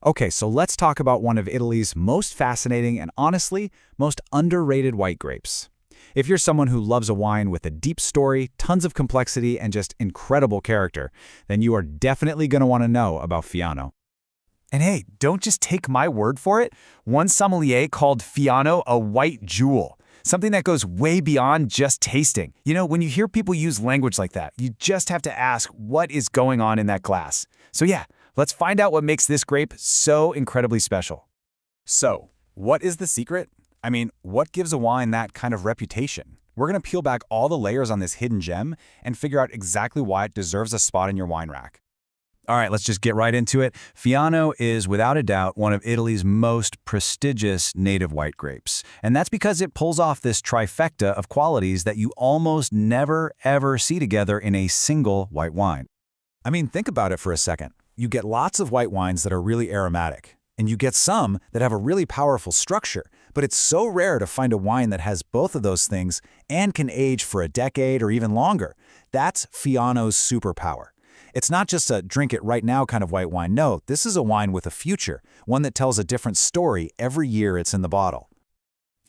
Okay, so let's talk about one of Italy's most fascinating and honestly, most underrated white grapes. If you're someone who loves a wine with a deep story, tons of complexity, and just incredible character, then you are definitely going to want to know about Fiano. And hey, don't just take my word for it. One sommelier called Fiano a white jewel, something that goes way beyond just tasting. You know, when you hear people use language like that, you just have to ask what is going on in that glass. So yeah, let's find out what makes this grape so incredibly special. So, what is the secret? I mean, what gives a wine that kind of reputation? We're going to peel back all the layers on this hidden gem and figure out exactly why it deserves a spot in your wine rack. All right, let's just get right into it. Fiano is, without a doubt, one of Italy's most prestigious native white grapes. And that's because it pulls off this trifecta of qualities that you almost never, ever see together in a single white wine. I mean, think about it for a second. You get lots of white wines that are really aromatic, and you get some that have a really powerful structure, but it's so rare to find a wine that has both of those things and can age for a decade or even longer. That's Fiano's superpower. It's not just a drink-it-right-now kind of white wine. No, this is a wine with a future, one that tells a different story every year it's in the bottle.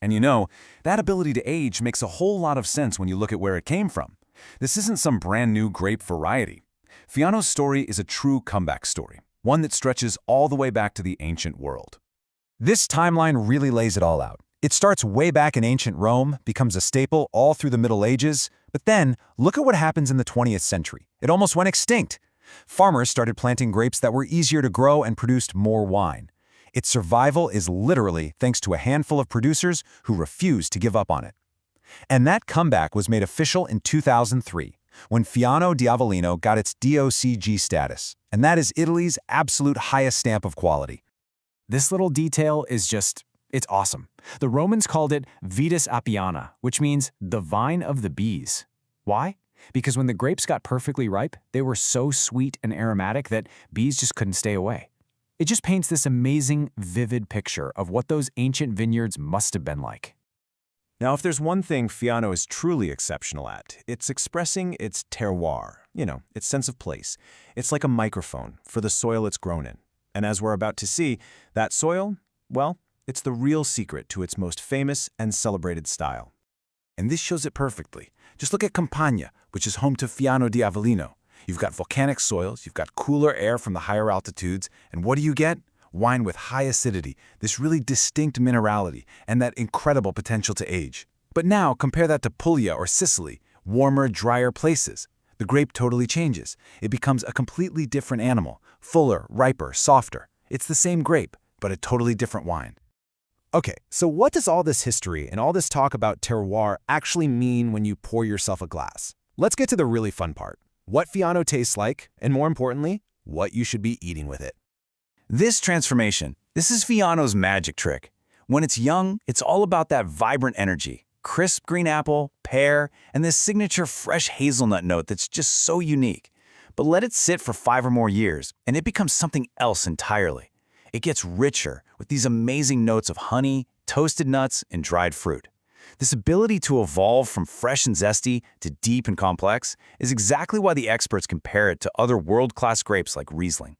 And you know, that ability to age makes a whole lot of sense when you look at where it came from. This isn't some brand new grape variety. Fiano's story is a true comeback story, one that stretches all the way back to the ancient world. This timeline really lays it all out. It starts way back in ancient Rome, becomes a staple all through the Middle Ages, but then look at what happens in the 20th century. It almost went extinct. Farmers started planting grapes that were easier to grow and produced more wine. Its survival is literally thanks to a handful of producers who refused to give up on it. And that comeback was made official in 2003, when Fiano di Avellino got its DOCG status, and that is Italy's absolute highest stamp of quality. This little detail is it's awesome. The Romans called it Vitis apiana, which means the vine of the bees. Why? Because when the grapes got perfectly ripe, they were so sweet and aromatic that bees just couldn't stay away. It just paints this amazing, vivid picture of what those ancient vineyards must have been like. Now, if there's one thing Fiano is truly exceptional at, it's expressing its terroir, its sense of place. It's like a microphone for the soil it's grown in. And as we're about to see, that soil, well, it's the real secret to its most famous and celebrated style. And this shows it perfectly. Just look at Campania, which is home to Fiano di Avellino. You've got volcanic soils, you've got cooler air from the higher altitudes, and what do you get? Wine with high acidity, this really distinct minerality, and that incredible potential to age. But now compare that to Puglia or Sicily, warmer, drier places. The grape totally changes. It becomes a completely different animal, fuller, riper, softer. It's the same grape, but a totally different wine. Okay, so what does all this history and all this talk about terroir actually mean when you pour yourself a glass? Let's get to the really fun part. What Fiano tastes like, and more importantly, what you should be eating with it. This transformation, this is Fiano's magic trick. When it's young, it's all about that vibrant energy. Crisp green apple, pear, and this signature fresh hazelnut note that's just so unique. But let it sit for 5 or more years, and it becomes something else entirely. It gets richer with these amazing notes of honey, toasted nuts, and dried fruit. This ability to evolve from fresh and zesty to deep and complex is exactly why the experts compare it to other world-class grapes like Riesling.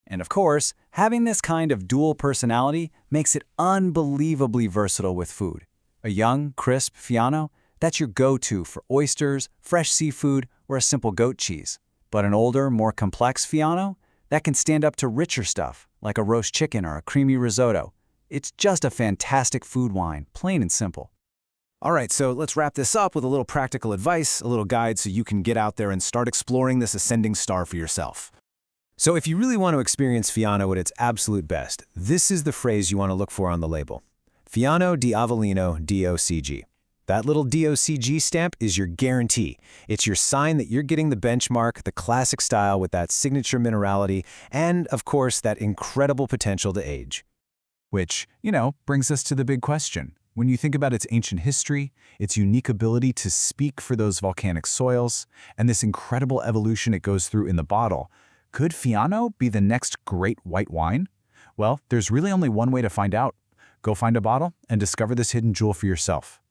And of course, having this kind of dual personality makes it unbelievably versatile with food. A young, crisp Fiano, that's your go-to for oysters, fresh seafood, or a simple goat cheese. But an older, more complex Fiano, that can stand up to richer stuff, like a roast chicken or a creamy risotto. It's just a fantastic food wine, plain and simple. All right, so let's wrap this up with a little practical advice, a little guide so you can get out there and start exploring this ascending star for yourself. So if you really want to experience Fiano at its absolute best, this is the phrase you want to look for on the label. Fiano di Avellino DOCG. That little DOCG stamp is your guarantee. It's your sign that you're getting the benchmark, the classic style with that signature minerality, and, of course, that incredible potential to age. Which, brings us to the big question. When you think about its ancient history, its unique ability to speak for those volcanic soils, and this incredible evolution it goes through in the bottle, could Fiano be the next great white wine? Well, there's really only one way to find out. Go find a bottle and discover this hidden jewel for yourself.